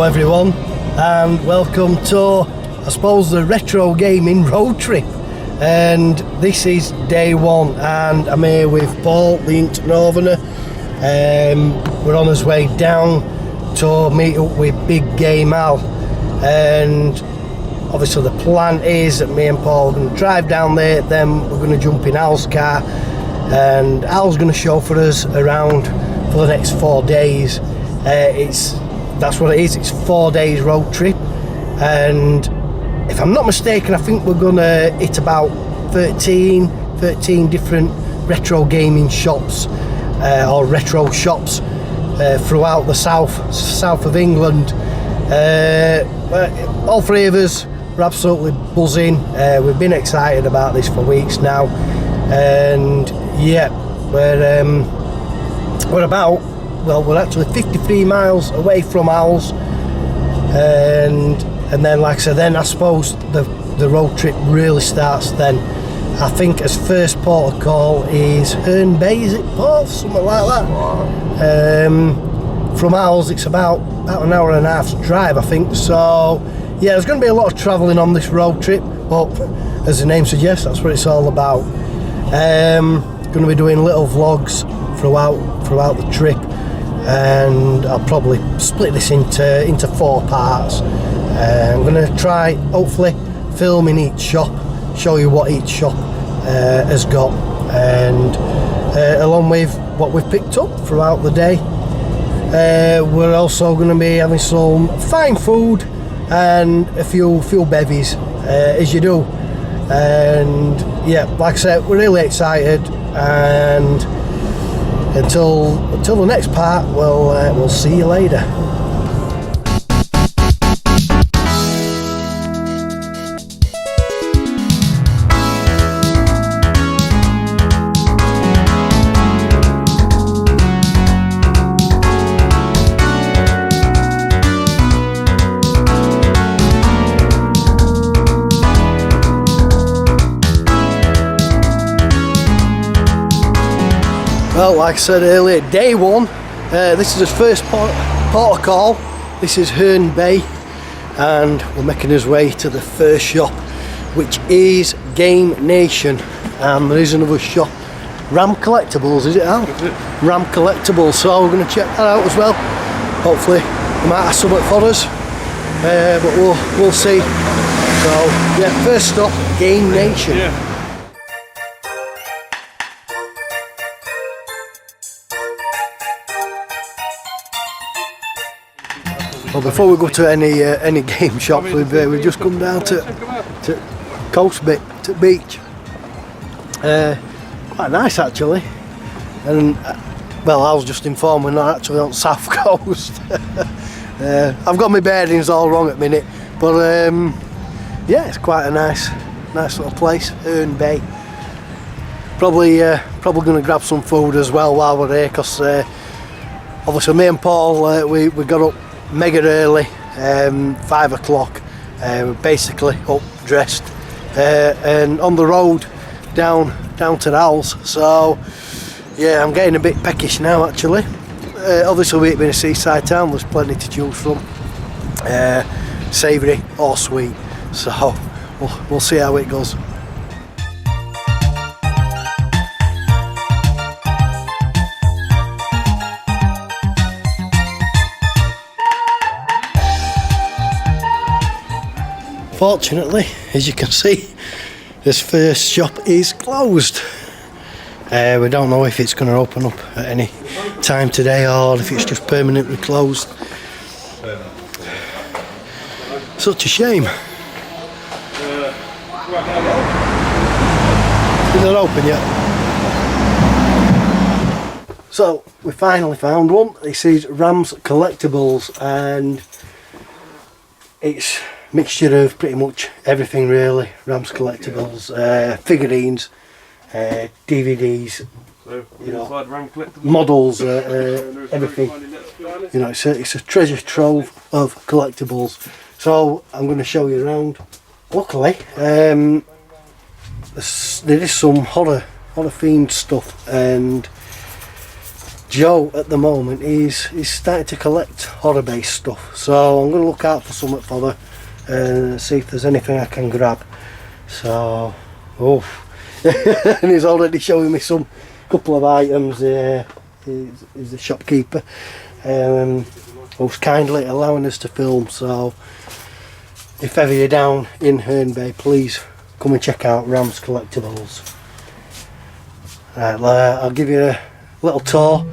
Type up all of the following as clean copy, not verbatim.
Hello everyone, and welcome to, I suppose, the retro gaming road trip. And this is day one, and I'm here with Paul, the Northerner. We're on his way down to meet up with Big Game Al, and obviously the plan is that me and Paul are going to drive down there, then we're going to jump in Al's car, and Al's going to chauffeur us around for the next 4 days. That's what it is, it's 4 days road trip, and if I'm not mistaken, I think we're going to hit about 13 different retro gaming shops, or retro shops throughout the south of England. All three of us are absolutely buzzing. We've been excited about this for weeks now, and yeah, we're about, well, we're actually 53 miles away from Al's, and then, like I said, then I suppose the road trip really starts then. I think as first port of call is Herne Bay, is it, Paul? Something like that. From Al's it's about an hour and a half's drive, I think. So yeah, there's going to be a lot of travelling on this road trip, but as the name suggests, that's what it's all about. Going to be doing little vlogs throughout the trip, and I'll probably split this into 4 parts. I'm going to try, hopefully, film in each shop, show you what each shop has got, and along with what we've picked up throughout the day. We're also going to be having some fine food and a few bevies, as you do. And yeah, like I said, we're really excited, and until the next part, we'll see you later. Well, like I said earlier, day one, this is his first port of call. This is Herne Bay, and we're making his way to the first shop, which is Gamenation, and there is another shop, Ram Collectibles, is it, Al? Is it? Ram Collectibles, so we're going to check that out as well. Hopefully they might have something for us, but we'll see. So yeah, first stop, Gamenation. Yeah. Well, before we go to any game shops, we've just come down to Coast Beach. Quite nice actually, and well, I was just informed we're not actually on South Coast. I've got my bearings all wrong at the minute, but yeah, it's quite a nice little place, Herne Bay. Probably going to grab some food as well while we're here, because obviously me and Paul we got up mega early, 5 o'clock, basically up, dressed, and on the road down to Al's. So yeah, I'm getting a bit peckish now actually. Obviously, with it being a seaside town, there's plenty to choose from, savoury or sweet, so we'll see how it goes. Fortunately, as you can see, this first shop is closed. We don't know if it's going to open up at any time today or if it's just permanently closed. Such a shame. Is it open yet? So we finally found one. This is Ram's Collectibles, and it's mixture of pretty much everything really. Ram's Collectibles, figurines, DVDs, you know, models, everything. You know, it's a treasure trove of collectibles. So I'm going to show you around. Luckily, there is some horror themed stuff, and Joe at the moment he's starting to collect horror-based stuff, so I'm going to look out for something for her and see if there's anything I can grab. So, oh, and he's already showing me some couple of items. He's the shopkeeper who's kindly allowing us to film, so if ever you're down in Herne Bay, please come and check out Ram's Collectibles. Right, I'll give you a little tour.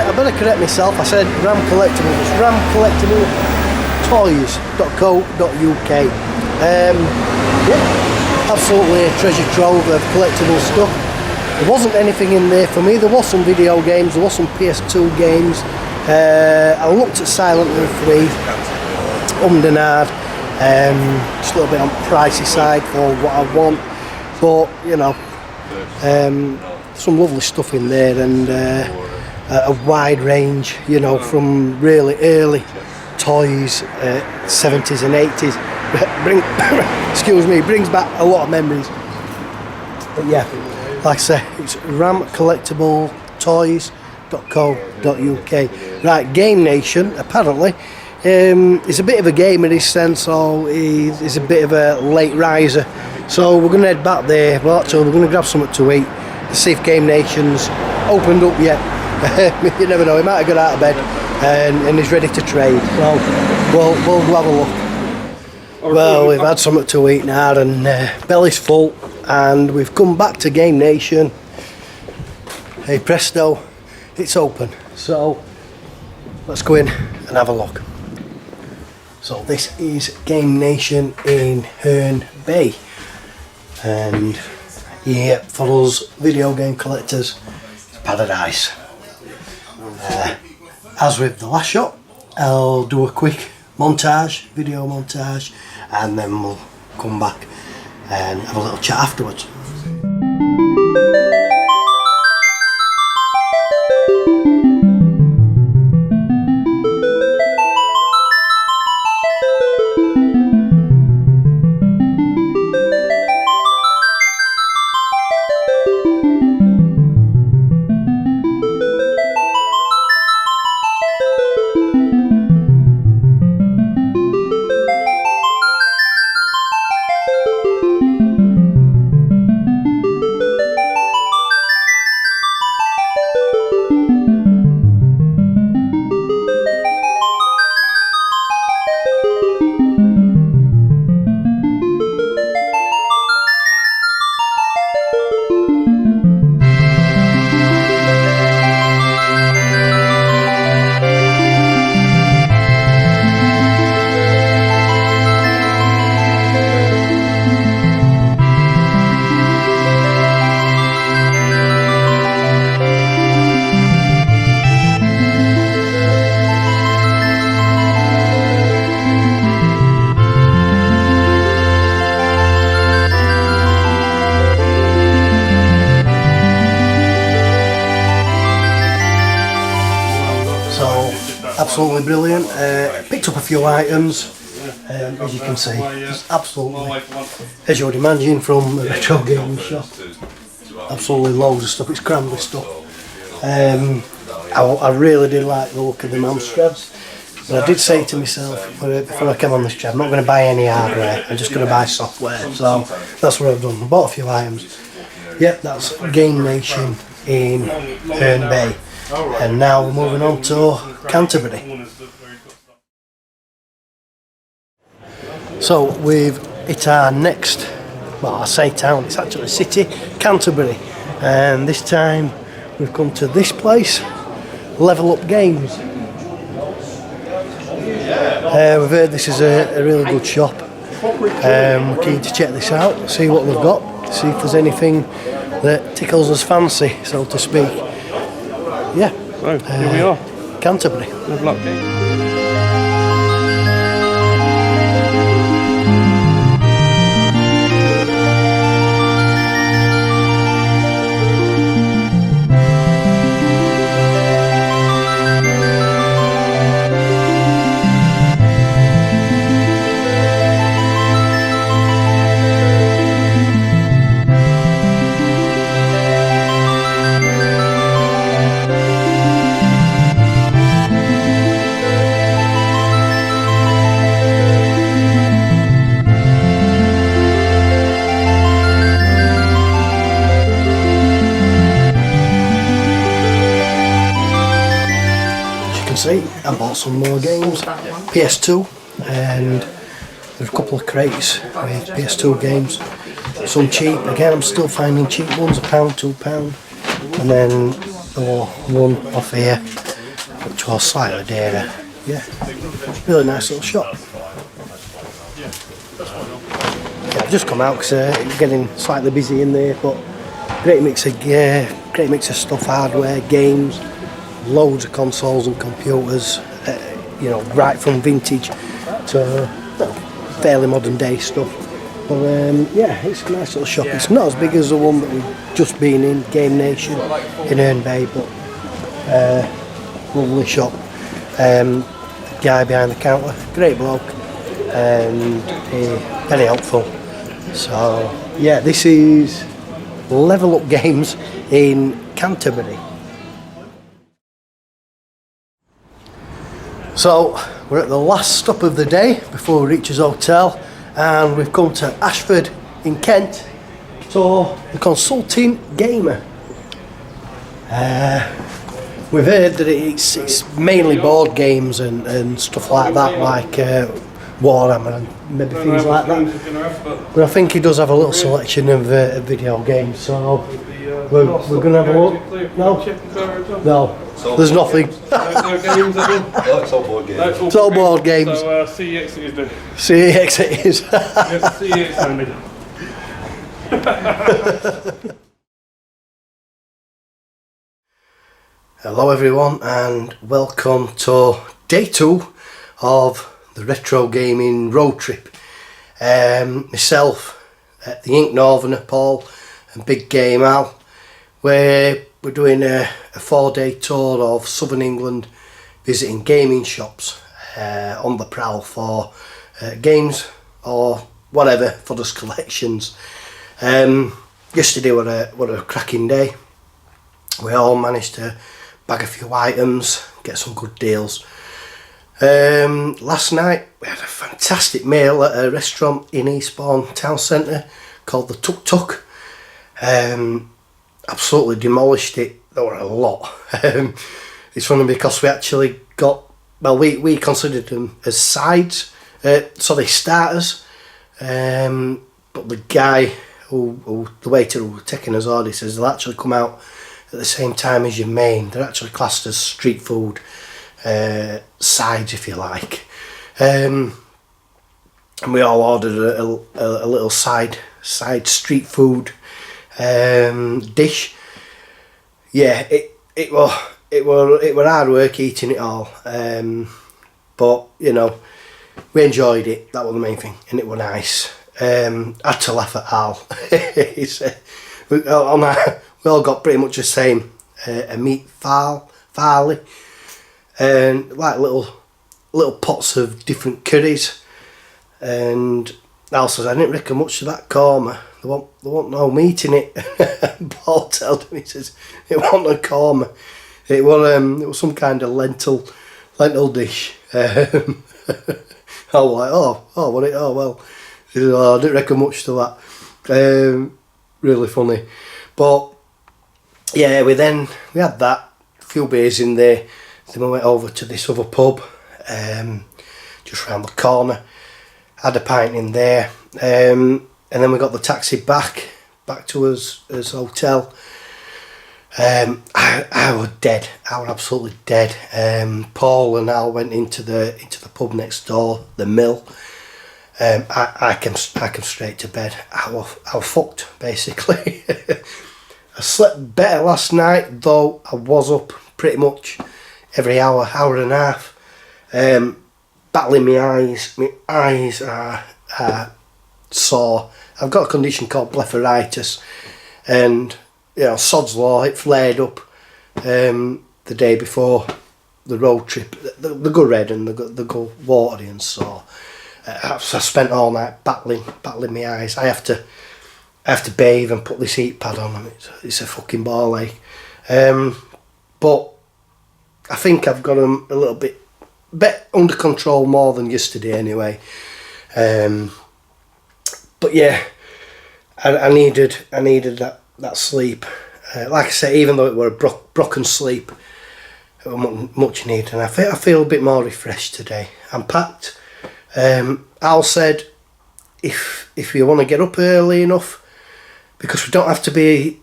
I better correct myself. I said Ram Collectible. It's Ram Collectible Toys.co.uk. Yeah, absolutely a treasure trove of collectible stuff. There wasn't anything in there for me. There was some video games. There was some PS2 games. I looked at Silent Hill 3, and hard. Just a little bit on the pricey side for what I want, but you know, some lovely stuff in there, and a wide range, you know, from really early toys, 70s and 80s. Excuse me, brings back a lot of memories. But yeah, like I say, it's Ram Collectible Toys.co.uk. Right, Gamenation apparently is a bit of a gamer in his sense, so he's a bit of a late riser. So we're going to head back there. Well, actually, we're going to grab something to eat to see if Gamenation's opened up yet. You never know, he might have got out of bed and he's ready to trade. So we'll have a look. Well, we've had something to eat now, and belly's full, and we've come back to Gamenation. Hey presto, it's open. So let's go in and have a look. So this is Gamenation in Herne Bay, and yeah, for us video game collectors, it's paradise. As with the last shot, I'll do a quick montage, video montage, and then we'll come back and have a little chat afterwards. Absolutely brilliant. Picked up a few items, as you can see. Just absolutely, as you would imagine from a retro gaming shop, absolutely loads of stuff. It's crammed with stuff. I really did like the look of the Amstrads. But I did say to myself before I came on this trip, I'm not going to buy any hardware, I'm just going to buy software. So that's what I've done. I bought a few items. Yep, that's Gamenation in Herne Bay. And now we're moving on to Canterbury. So we've hit our next, well, I say town, it's actually a city, Canterbury. And this time we've come to this place, Level Up Games. We've heard this is a really good shop. We're keen to check this out, see what they've got, see if there's anything that tickles us fancy, so to speak. Yeah, so here we are, Canterbury. Level Up Games. See, I bought some more games, PS2, and there's a couple of crates with PS2 games, some cheap, again I'm still finding cheap ones, £1, £2, and then one off here which was slightly dearer. Yeah, really nice little shop. Yeah, I've just come out because it's getting slightly busy in there, but great mix of stuff, hardware, games, loads of consoles and computers, you know, right from vintage to fairly modern day stuff. But yeah, it's a nice little shop. It's not as big as the one that we've just been in, Gamenation in Herne Bay, but lovely shop. Guy behind the counter, great bloke, and very helpful. So yeah, this is Level Up Games in Canterbury. So we're at the last stop of the day before we reach his hotel, and we've come to Ashford in Kent to the Consulting Gamer. We've heard that it's mainly board games and stuff like that, like Warhammer and maybe things like that. But I think he does have a little selection of video games, so we're going to have a look. No, there's nothing. No games at all? No, it's all board games. No, It's all board games. So CEX it is then. CEX it is. Yes, CEX only. Hello everyone and welcome to day 2 of the retro gaming road trip. Myself, the Ink Northerner Paul and Big Game Al, we're doing a 4-day tour of Southern England, visiting gaming shops on the prowl for games or whatever for those collections. Yesterday was a cracking day. We all managed to bag a few items, get some good deals. Last night we had a fantastic meal at a restaurant in Eastbourne town centre called the Tuk Tuk. Absolutely demolished it. There were a lot. It's funny because we actually got, well, we considered them as sides, sorry, starters, but the guy the waiter who was taking us order says they'll actually come out at the same time as your main. They're actually classed as street food sides, if you like. And we all ordered a little side street food dish. Yeah, it were hard work eating it all, but you know, we enjoyed it. That was the main thing, and it was nice. I had to laugh at Al. We all got pretty much the same a meat farley, and like little pots of different curries. And Al says, I didn't reckon much of that korma. There wasn't no meat in it. Paul told him, he says, it wasn't a korma. It was some kind of lentil dish. I was like, well, I didn't reckon much to that. Really funny. But yeah, we had that, a few beers in there. Then we went over to this other pub, just round the corner. Had a pint in there, and then we got the taxi back to his hotel. I was dead. I was absolutely dead. Paul and Al went into the pub next door, the Mill. I came straight to bed. I was fucked, basically. I slept better last night, though I was up pretty much every hour and a half. Battling my eyes. My eyes are sore. I've got a condition called blepharitis, and sod's law, it flared up the day before the road trip. The go red and the go watery, and so I spent all night battling my eyes. I have to bathe and put this heat pad on, and it's a fucking ball ache. But I think I've got them a little bit under control more than yesterday anyway. But yeah, I needed that sleep. Like I say, even though it were a broken sleep, it was much needed, and I feel a bit more refreshed today. I'm packed. Al said if you want to get up early enough, because we don't have to be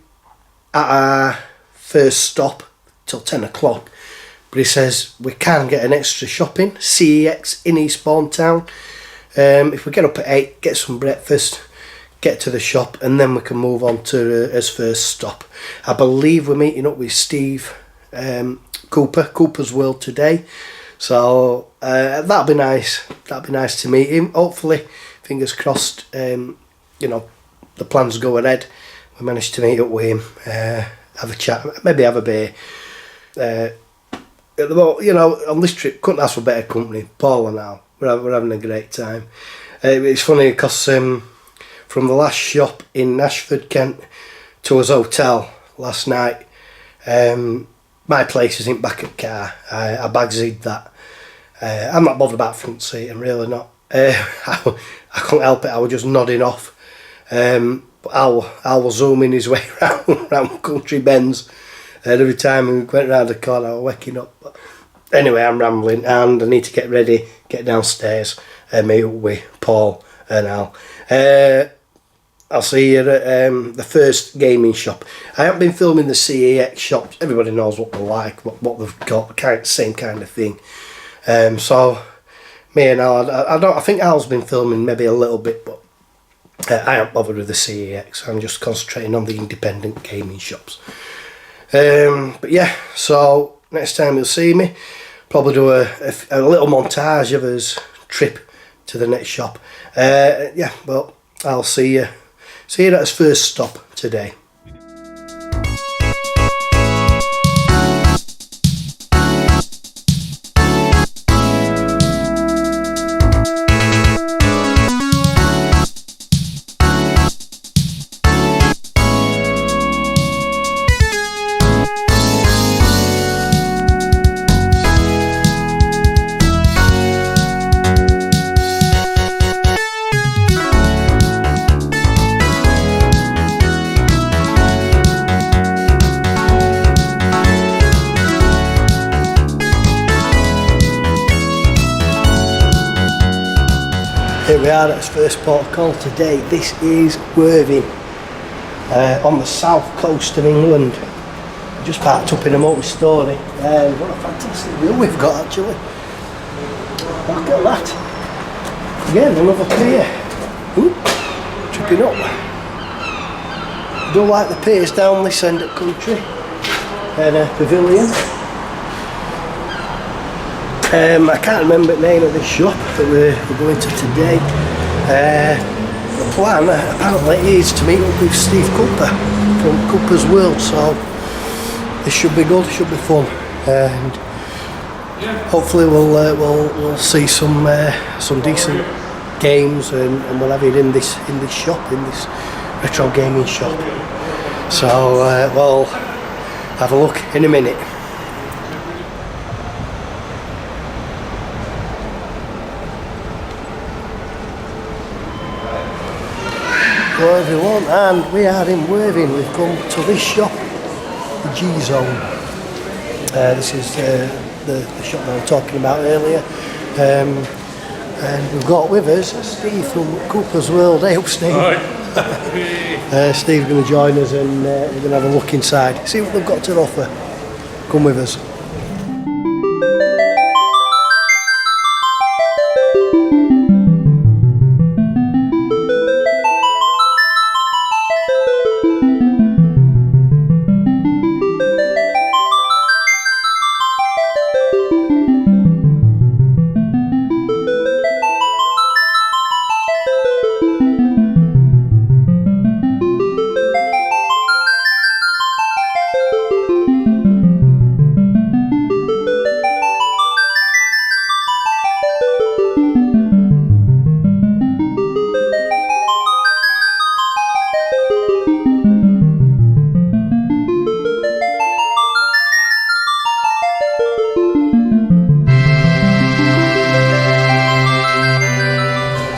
at our first stop till 10 o'clock, but he says we can get an extra shopping, CEX in Eastbourne town. If we get up at 8, get some breakfast, get to the shop, and then we can move on to his first stop. I believe we're meeting up with Steve Koopas World today, so that'll be nice. That'll be nice to meet him. Hopefully, fingers crossed, the plans go ahead. We managed to meet up with him, have a chat, maybe have a beer. On this trip, couldn't ask for better company. Paul and Al, we're having a great time. It's funny because from the last shop in Ashford, Kent, to his hotel last night, my place isn't back at car. I bagsied that. I'm not bothered about front seat, I'm really not. I couldn't help it, I was just nodding off. But Al was zooming his way round country bends. Every time we went round the corner, I was waking up. But anyway, I'm rambling, and I need to get ready, get downstairs, and meet up with Paul and Al. I'll see you at the first gaming shop. I haven't been filming the CEX shops. Everybody knows what they're like, what they've got, same kind of thing. So me and Al, I think Al's been filming maybe a little bit, but I ain't bothered with the CEX. I'm just concentrating on the independent gaming shops. But yeah, so next time you'll see me, probably do a little montage of his trip to the next shop. Yeah, well, I'll see you at his first stop today. Here we are at its first port of call today. This is Worthing, on the south coast of England. Just parked up in a multi-storey. What a fantastic view we've got actually. Look at that. Again, another pier. Ooh, tripping up. I don't like the piers down this end of the country. And a pavilion. I can't remember the name of the shop that we're going to today. The plan apparently is to meet up with Steve Cooper from Koopas World, so this should be good, should be fun, and hopefully we'll see some decent games and we'll have it in this shop, in this retro gaming shop. So we'll have a look in a minute. Hello everyone, and we are in Worthing. We've come to this shop, the G-Zone. This is the shop that I was talking about earlier. And we've got with us Steve from Koopas World. Hey up, Steve. Steve's going to join us, and we're going to have a look inside, see what they've got to offer. Come with us.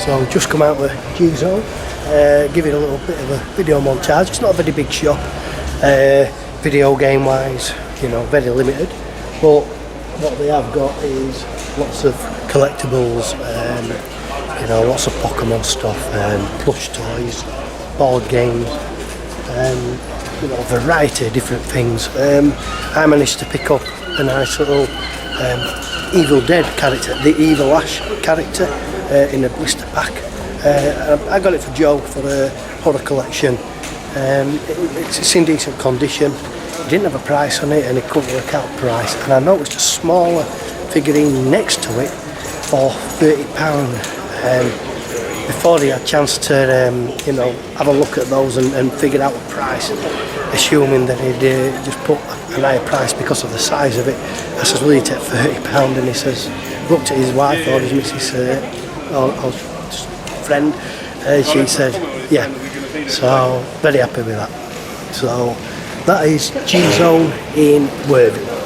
So just come out the G-Zone, give it a little bit of a video montage. It's not a very big shop, video game wise, you know, very limited, but what they have got is lots of collectibles, you know, lots of Pokemon stuff, plush toys, board games, you know, a variety of different things. I managed to pick up a nice little Evil Dead character, the Evil Ash character, in a blister pack. I got it for Joe for a horror collection. It's in decent condition. He didn't have a price on it, and he couldn't work out price. And I noticed a smaller figurine next to it for £30. Before he had a chance to, you know, have a look at those and figure out the price, assuming that he'd just put an higher price because of the size of it. I says, will you take £30? And he says, looked at his wife or his missus or friend, and she said, yeah. So very happy with that. So that is G-Zone in Worthing.